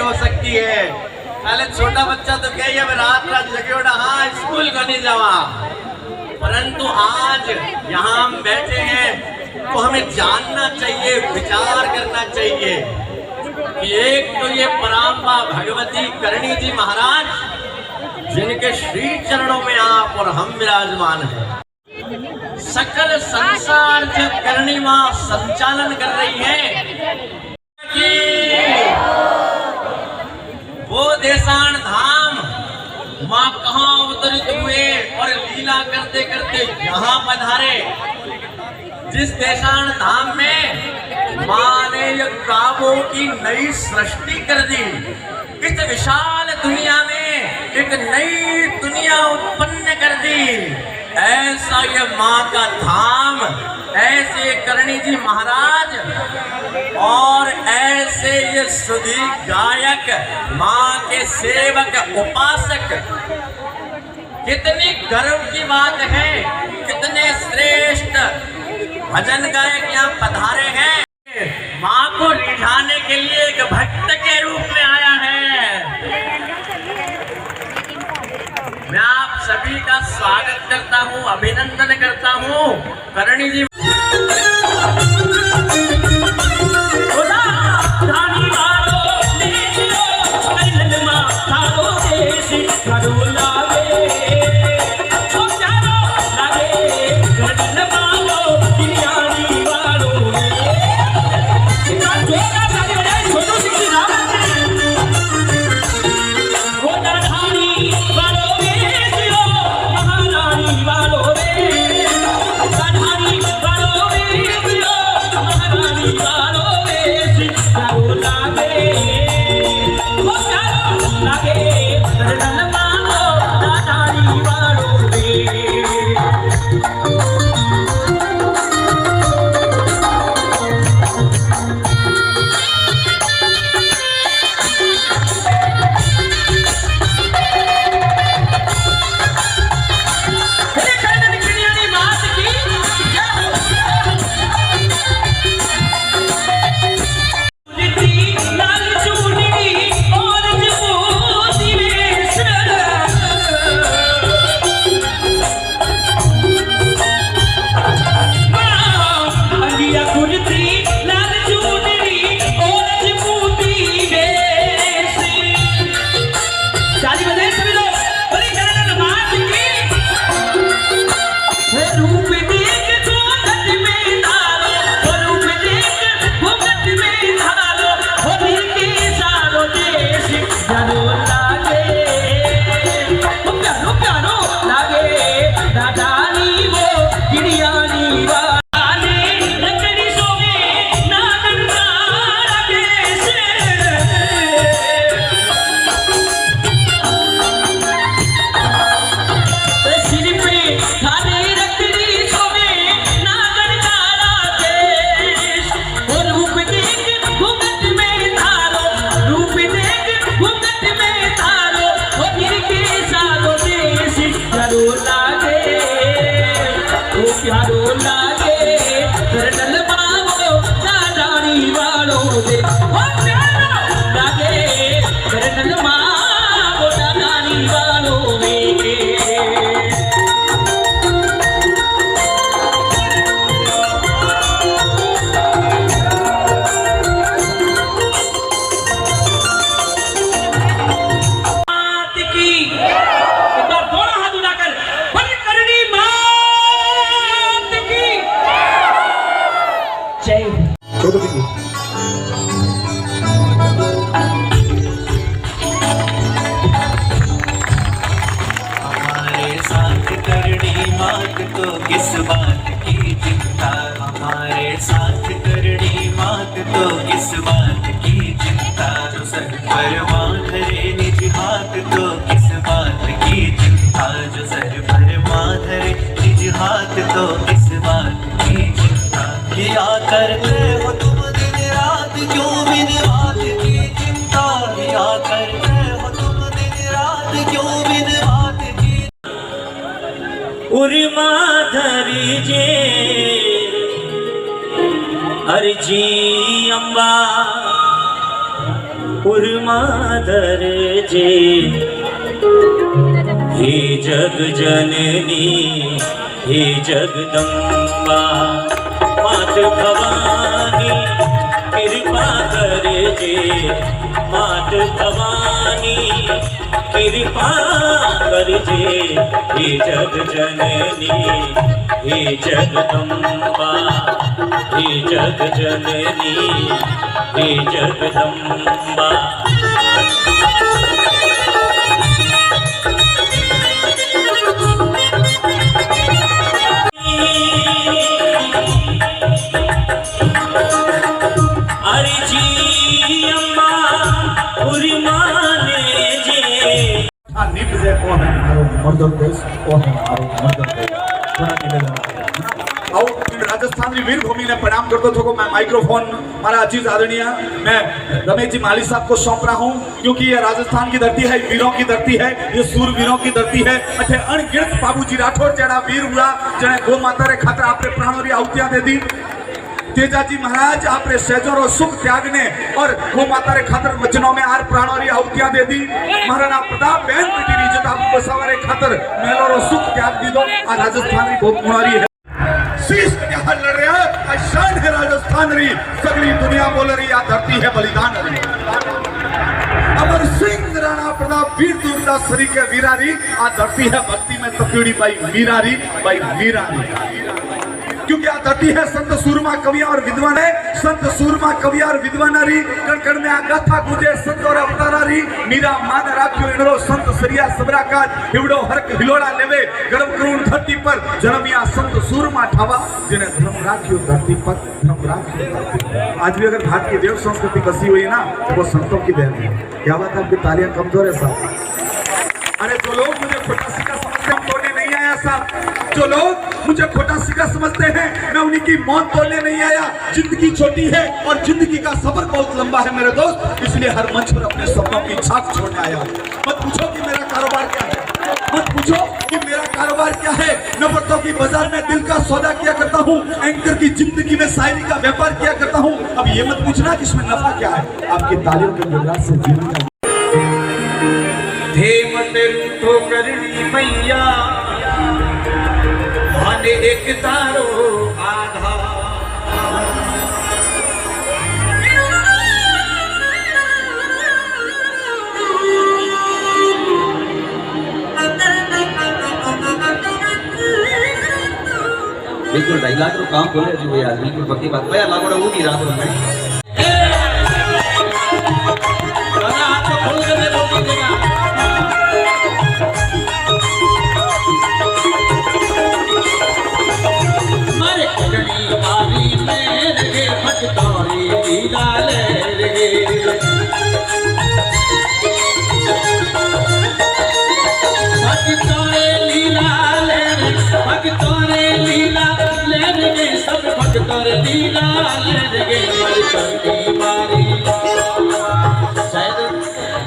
हो सकती है। पहले छोटा बच्चा तो कहे अब रात रात जगे उड़ा, हाँ स्कूल को नहीं जावा, परंतु आज यहाँ हम बैठे हैं तो हमें जानना चाहिए, विचार करना चाहिए कि एक तो ये परांबा भगवती करणी जी महाराज जिनके श्री चरणों में आप और हम विराजमान हैं, सकल संसार जो करणी मां संचालन कर रही है कि वो देशान धाम मां कहां अवतरित हुए और लीला करते करते यहां पधारे। जिस देशान धाम में मां ने ये काव्यों की नई सृष्टि कर दी, इस विशाल दुनिया में एक नई दुनिया उत्पन्न कर दी, ऐसा ये मां का धाम, ऐसे करणी जी महाराज और ऐसे ये सुधी गायक मां के सेवक उपासक, कितनी गर्व की बात है, कितने श्रेष्ठ भजन गायक यहाँ पधारे हैं। मां को रिझाने के लिए एक भक्त के रूप में आया है। मैं आप सभी का स्वागत करता हूँ, अभिनंदन करता हूँ। करणी जी अर्जी अम्बा उर्मादर जे हे जग जननी हे जगदम्बा मात भवानी कृपा करजे मात भवानी कृपा करजे हे जग जननी हे जगदम्बा हे जग जननी हे जगदम्बा। राजस्थान की वीरभूमि ने प्रणाम करते थो मैं माइक्रोफोन मारा अजीज आदरणीय मैं रमेश जी माली साहब को सौंप रहा हूं, क्योंकि ये राजस्थान की धरती है, वीरों की धरती है, ये सूरवीरों की धरती है। अठे अणगिनत बाबूजी राठौर जड़ा वीर हुआ जने गौ माता रे खातर आपने प्राणों की आहुतियां दे दी। तेजाजी महाराज आपने सेजों सुख त्याग ने और गौ माता रे खातर वचनों में आर प्राणों की आहुतियां दे दी। महाराणा प्रताप बहन बेटी री इज्जत आप बसावा रे खातर मेलो रो सुख त्याग दी दो। आज राजस्थान की बहुत मुनारी है, शीश यहाँ लड़ रहा है, शान है राजस्थान री, सगली दुनिया बोल रही है धरती है बलिदान री। अमर सिंह राणा प्रताप वीर दुर्दास सरी के वीरारी आ धरती है भक्ति में तपीड़ी भाई मीरारी भाई मीरारी, क्योंकि आ धरती है संत सूरमा कविया और विद्वान है, संत सूरमा कविया और विद्वानारी कण कण में आ गाथा गुजे संत और अवतारारी। मीरा मान राख्यो इनरो संत सरिया सबरा काज हिवड़ो हरक हिलोड़ा लेवे गर्व करुण धरती पर जन्मिया संत सूरमा ठावा जिन्हें धर्म राख्यो धरती पर धर्म राख्यो धरती पर। आज भी अगर भारत की देव संस्कृति बसी हुई है ना वो संतों की देन है। क्या बात है, आपकी तालियां कमजोर है साहब? अरे जो लोग मुझे खोटा सिक्का समझते हैं तोड़ने नहीं आया साहब, जो लोग मुझे खोटा सिक्का समझते हैं मैं उन्हीं की मौत तोड़ने नहीं आया। जिंदगी छोटी है और जिंदगी का सफर बहुत लंबा है मेरे दोस्त, इसलिए हर मंच पर अपने सपनों की छाप छोड़ने आया। मत पूछो कि मेरा कारोबार क्या है, मत पूछो कि मेरा कारोबार क्या है। नफरतों की बाजार में दिल का सौदा किया करता हूँ, एंकर की जिंदगी में शायरी का व्यापार किया करता हूँ। अब ये मत पूछना कि इसमें नफा क्या है, आपकी तालियों के गुजरात से जीवन का तो करनी मैया माने एक तारो आधा बिल्कुल 2.5 लाख रो काम बोले जो यार बिल्कुल पक्की बात भैया लागोड़ा वो की रात में दादा हाथ को खोल के दे दो देगा। मारे कगड़ी बारी में रे भटकारी लीला ले रे भटकारे लीला ले रे भटकारे लीला ले रे सब भटकारे लीला ले रे मर करनी मारी। शायद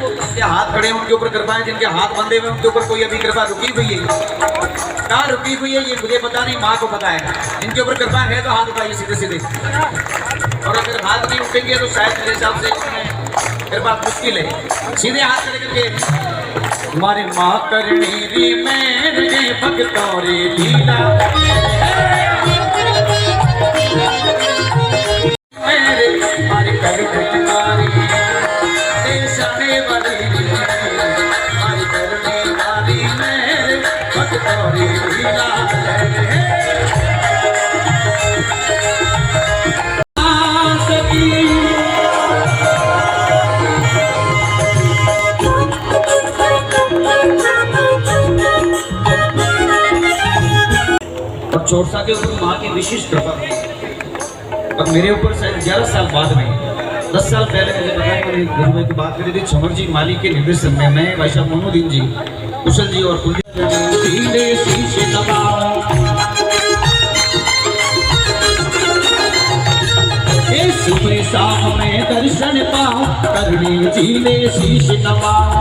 जिनके हाथ खड़े उनके ऊपर कृपा है, जिनके हाथ बंधे हुए उनके ऊपर कोई अभी कृपा रुकी हुई है। कहाँ रुकी हुई है ये मुझे पता नहीं, माँ को पता है। इनके ऊपर कृपा है तो हाथ उठाइए सीधे सीधे, और अगर हाथ नहीं उठेंगे तो शायद मेरे हिसाब से कृपा मुश्किल है। सीधे हाथ खड़े करके हमारी माँ करनी री मैं भक्तोरे लीला हमारी करनी मारी देशने वाली हमारी करनी मारी मैं भक्तोरे लीला और चौरसा के ऊपर माँ की विशेष कृपा और मेरे ऊपर शायद 11 साल बाद में 10 साल पहले मुझे पता है मेरी गुरु भाई की बात करी थी। छमर जी माली के निर्देशन में मैं भाई साहब मोनूदीन जी कुशल जी और सुबह शाम में दर्शन पाओ करनी जीने शीश नवाओ।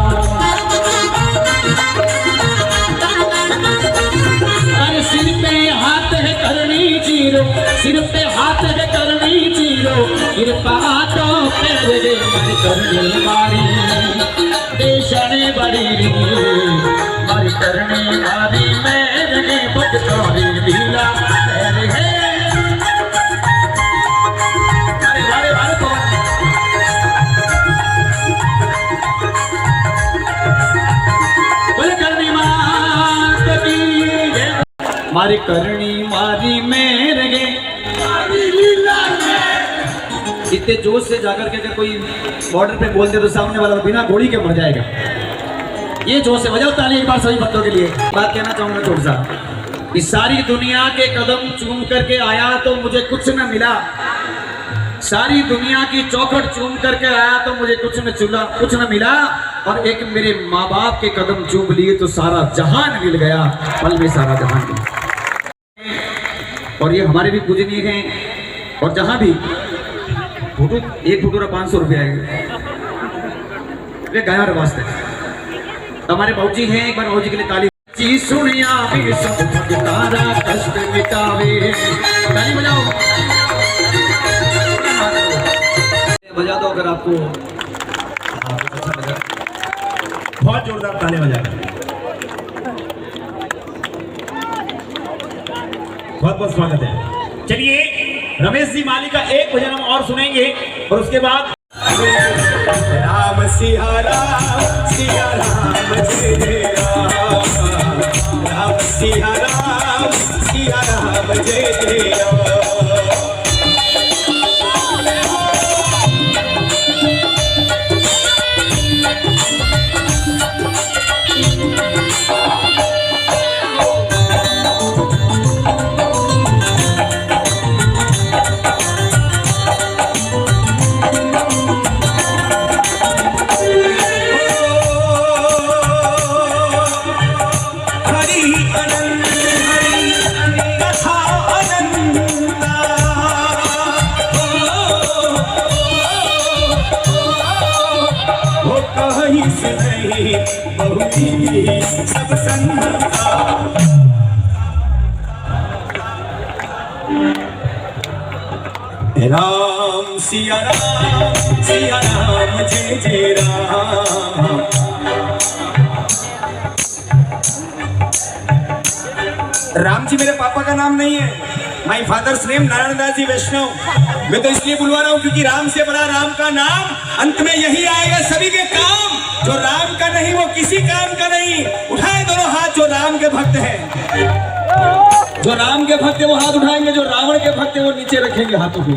सिर पे हाथ है करनी जीरो, सिर पे हाथ है करनी जीरो, कृपा तो मेरे मन करने मारी देशने बड़ी मर करने मारी मेरे भक्तोरी लीला है। मारी करनी मारी मेरे इतने जोश से जाकर के अगर कोई बॉर्डर पे बोल दे तो सामने वाला बिना गोली के मर जाएगा। ये जोश से बजाओ ताली एक बार सभी भक्तों के लिए। बात कहना चाहूंगा थोड़ा सा, इस सारी दुनिया के कदम चूम करके आया तो मुझे कुछ न मिला, सारी दुनिया की चौखट चूम करके आया तो मुझे कुछ न मिला, और एक मेरे माँ बाप के कदम चूम लिए तो सारा जहान मिल गया, पल में सारा जहान मिल गया। और ये हमारे भी पूजनीय हैं, और जहां भी फोटो एक फोटो का 500 रुपया है, वे गाया वास्ते हमारे बाबूजी हैं। एक बार बाबूजी के लिए ताली। जी सुनिया भी सब तारा कष्ट मिटावे, ताली बजाओ बजा दो अगर आपको अच्छा लगा। बहुत जोरदार ताली बजा। बहुत बहुत स्वागत है। चलिए रमेश जी माली का एक भजन हम और सुनेंगे, और उसके बाद राम सिया राम जय जय राम, राम सिया राम जय जय राम। सब संगता राम सिया राम जय जय राम। राम जी मेरे पापा का नाम नहीं है, my father's name Narayan Das ji वैष्णव। मैं तो इसलिए बुलवा रहा हूँ क्योंकि राम से बड़ा राम का नाम, अंत में यही आएगा सभी के काम। जो राम का नहीं वो किसी काम का नहीं। उठाए दोनों हाथ जो राम के भक्त हैं, जो राम के भक्त है वो हाथ उठाएंगे, जो रावण के भक्त है वो नीचे रखेंगे हाथों को।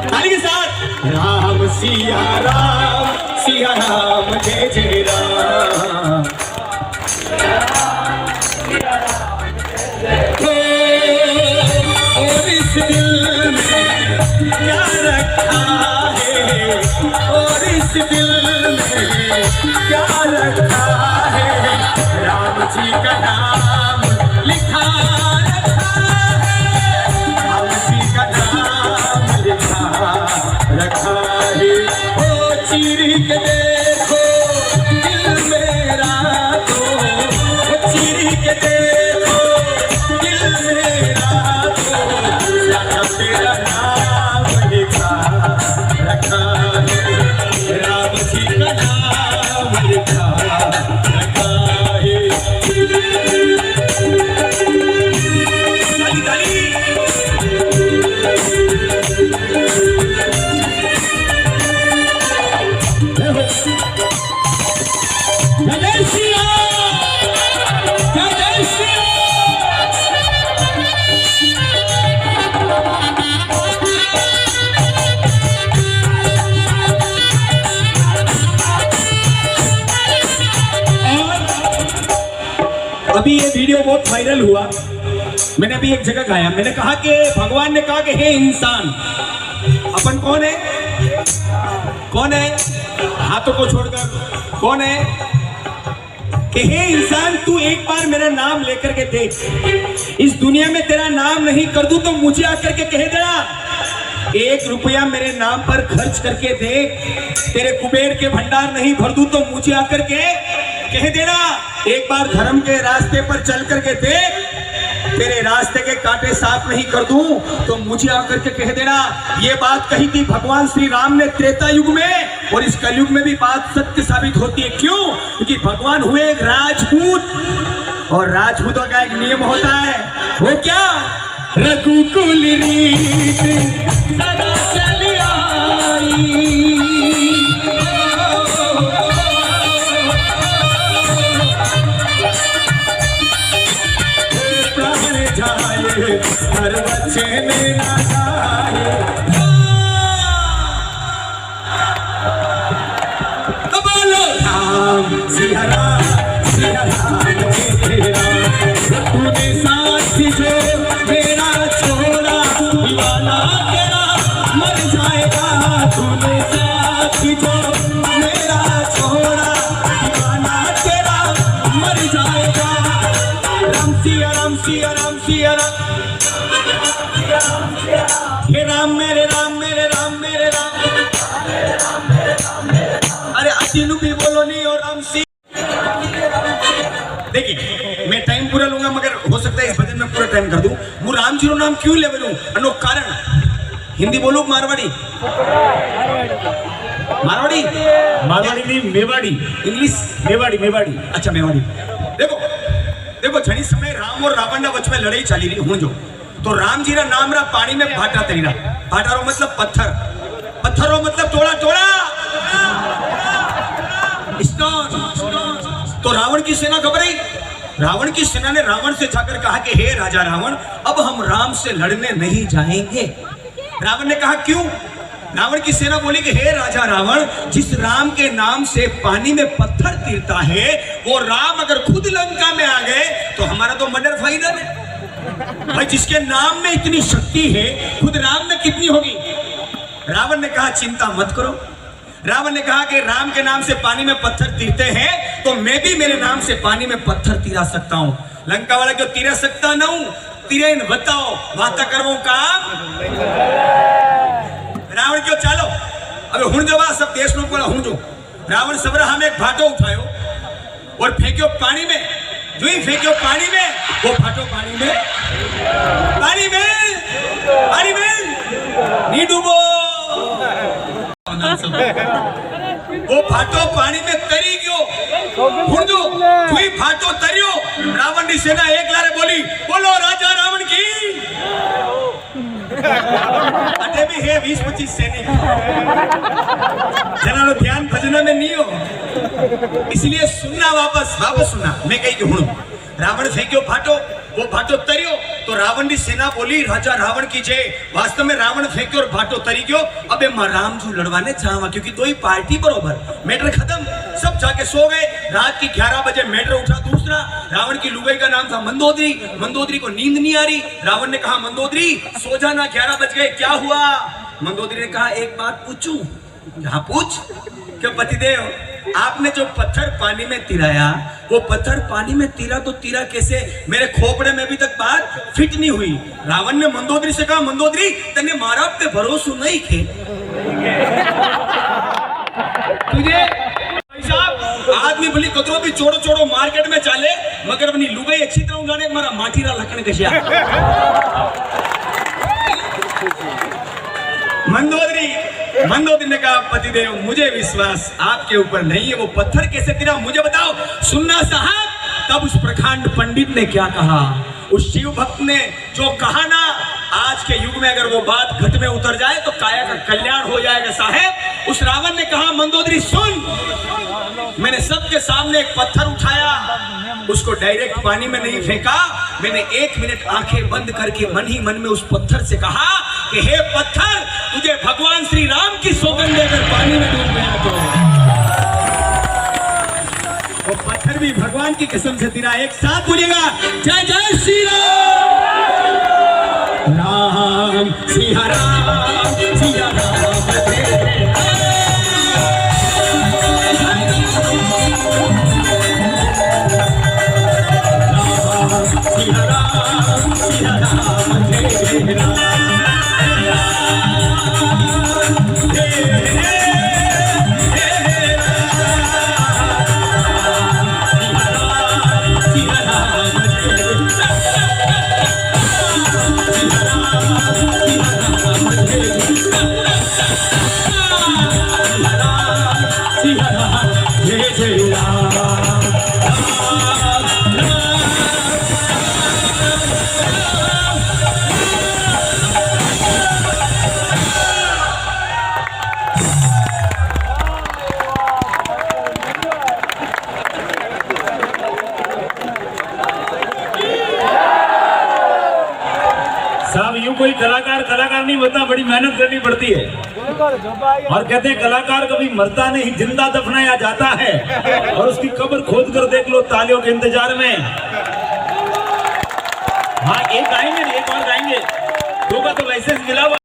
ताली के साथ राम सिया राम जय जय राम। और इस दिल में क्या रखा है, और इस दिल में क्या रखा है, राम जी का नाम लिखा रखा है, राम जी का नाम लिखा रखा है। ओ चीर के देखो दिल मेरा तो, ओ चीर के देखो दिल मेरा तो, तेरा नाम लिखा रखा है, राम जी का नाम लिखा रखा है। अभी ये वीडियो बहुत वायरल हुआ। मैंने अभी एक जगह गाया, मैंने कहा कि भगवान ने कहा कि हे इंसान, अपन कौन है, कौन है, हाथों को छोड़कर कौन है, कि हे इंसान तू एक बार मेरा नाम लेकर के देख। इस दुनिया में तेरा नाम नहीं कर दूं तो मुझे आकर के कह देना, 1 रुपया मेरे नाम पर खर्च करके देख। तेरे कुबेर के भंडार नहीं भर दूं तो मुझे आकर के कह देना। एक बार धर्म के रास्ते पर चल करके देख, तेरे रास्ते के कांटे साफ नहीं कर दूं तो मुझे आकर के कह देना ये बात कही थी भगवान श्री राम ने त्रेता युग में, और इस कलयुग में भी बात सत्य साबित होती है। क्यों? क्योंकि भगवान हुए एक राजपूत, और राजपूतों का एक नियम होता है, वो क्या? रघुकुल रीत सदा चली आई, हर बच्चे ने ना गाए। तो बोलो राम सिया राम सिया राम तेरा, तूने साथ जो मेरा छोड़ा दीवाना तेरा मर जाएगा, तूने साथ जो मेरा छोड़ा दीवाना तेरा मर जाएगा। राम सिया राम सिया राम सिया राम, हे राम मेरे राम मेरे राम मेरे राम, अरे अजीनू भी बोलो नहीं और राम सी। देखिए मैं टाइम पूरा लूंगा, मगर हो सकता है इस भजन में पूरा टाइम कर दूं। वो राम जी रो नाम क्यों ले बोलूं? अनो कारण हिंदी बोलो मारवाड़ी, मारवाड़ी मारवाड़ी नहीं मेवाड़ी, इंग्लिश मेवाड़ी मेवाड़ी। अच्छा मेवाड़ी। देखो देखो झणी समय राम और रावण ना वच में लड़ाई चाली रही हूं जो, तो राम जी रा नाम रा पानी में भाटा तरी रहा, भाटा रो मतलब पत्थर, पत्थर रो मतलब टोड़ा टोड़ा स्टोन। तो रावण की सेना घबराई, रावण की सेना ने रावण से जाकर कहा कि हे राजा रावण, अब हम राम से लड़ने नहीं जाएंगे। रावण ने कहा क्यों? रावण की सेना बोली कि हे राजा रावण, जिस राम के नाम से पानी में पत्थर तीरता है, वो राम अगर खुद लंका में आ गए तो हमारा तो मर्डर फाइनल है। भाई जिसके नाम में इतनी शक्ति है, खुद राम में कितनी होगी? रावण ने कहा चिंता मत करो। रावण ने कहा कि राम के नाम से पानी में पत्थर तीरते हैं तो मैं भी मेरे नाम से पानी में पत्थर तीरा सकता हूं। लंका वाला क्यों तीरा सकता ना हूं? तीरे बताओ वाता करवो काम रावण क्यों चालो अबे हुण देवा सब देश लोग बोला हुण जो रावण सबरा हमें एक भाटो उठायो और फेंक्यो पानी में, जो ही फेंक्यो पानी में वो भाटो पानी में नहीं डूबो, वो भाटो पानी में तरी गयो। हुण जो ही भाटो तरियो, रावण की सेना एक लारे बोली बोलो राजा रावण की। अटे भी है 20-25 सैनिक, जना ध्यान भजना में नहीं हो, इसलिए सुनना वापस सुनना। मैं कही कि हूं रावण फेंक्यो भाटो, वो भाटो तरियो तो रावण की सेना बोली राजा रावण की जय। वास्तव में रावण फेंक्यो और भाटो तरी गयो। अबे मां राम जू लड़वाने चाहवा क्योंकि दो ही पार्टी बरोबर, मैटर खत्म, सब जाके सो गए। रात की 11 बजे मैटर उठा दूसरा, रावण की लुगाई का नाम था मंदोदरी। मंदोदरी को नींद नहीं आ रही, रावण ने कहा मंदोदरी सो जाना, 11 बज गए, क्या हुआ? मंदोदरी ने कहा एक बात पूछूं? हाँ पूछ। क्या पतिदेव, आपने जो पत्थर पानी में तिराया, वो पत्थर पानी में तिरा तो तिरा कैसे? मेरे खोपड़े में अभी तक बात फिट नहीं हुई। रावण ने मंदोदरी से कहा मंदोदरी तने मारा पे भरोसा नहीं खे तुझे आदमी भली कतरो भी चोड़ो चोड़ो मार्केट में चाले, मगर अपनी लुगाई अच्छी तरह उगाने मारा माठीरा लखन कशिया। मंदोदरी ने कहा पतिदेव मुझे विश्वास आपके ऊपर नहीं है, वो पत्थर कैसे तिरा मुझे बताओ। सुनना साहब, तब उस प्रखंड पंडित ने क्या कहा, उस शिव भक्त ने जो कहा ना, आज के युग में अगर वो बात घट में उतर जाए तो काया का कल्याण हो जाएगा साहब। उस रावण ने कहा मंदोदरी सुन, मैंने सबके सामने एक पत्थर उठाया, उसको डायरेक्ट पानी में नहीं फेंका, मैंने 1 मिनट आंखें बंद करके मन ही मन में उस पत्थर से कहा कि हे पत्थर, तुझे भगवान श्री राम की सौगंध अगर पानी में डूब गया तो वो पत्थर भी भगवान की कसम से तिरा। एक साथ बोलिएगा जय जय श्री राम, राम सिया राम सिया राम सिया राम जय राम। बता, बड़ी मेहनत करनी पड़ती है। और कहते हैं कलाकार कभी मरता नहीं, जिंदा दफनाया जाता है। और उसकी कब्र खोद कर देख लो तालियों के इंतजार में। हाँ, एक गाएंगे, एक और गाएंगे, दो का तो लाइसेंस मिला हुआ।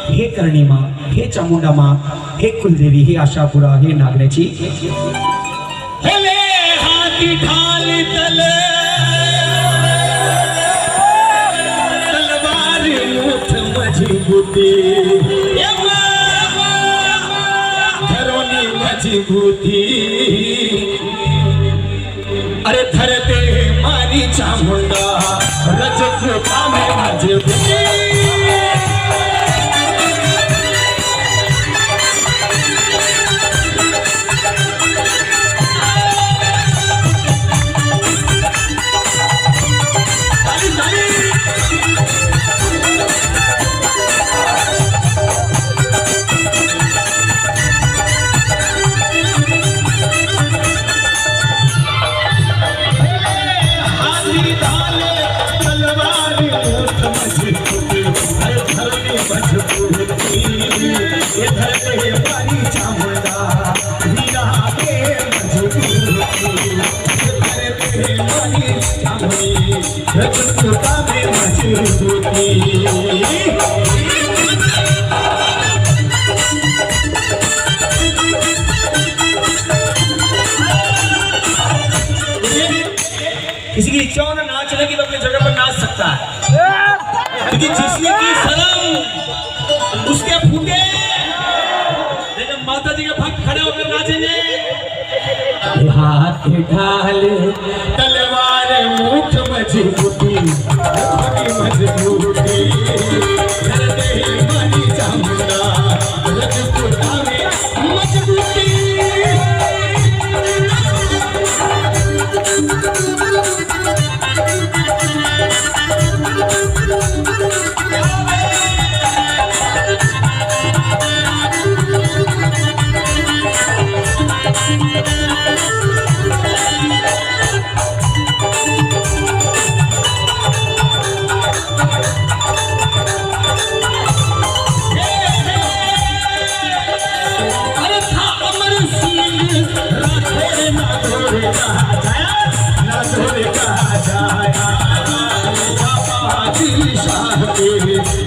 हे करणी माँ, हे चामुंडा माँ, हे कुलदेवी, हे आशापुरा, हे नागरेची। हेले हाथी ढाल तले तलवार मुठ मजबूती, धरोनी मजबूती। अरे धरते मारी चामुंडा रजपुता में मजबूती। किसी की इच्छा हो ना नाचने की तो अपनी जगह पर नाच सकता है, क्योंकि जिसने की शर्म उसके फूटे। लेकिन माता जी के भक्त खड़े होकर नाचेंगे। हाथ ढाल तलवार मुठ मजबूती, मजबूती। धरते मारी चामुंडा रजपुता में मजबूती।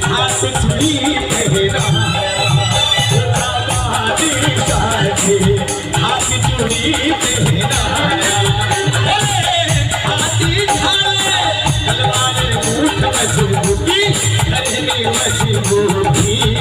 हाथ चुड़ी पहना, हाथ चुड़ी पहना, हाथी ढाले तलवार मुठ मजबूती, धरनी मजबूती।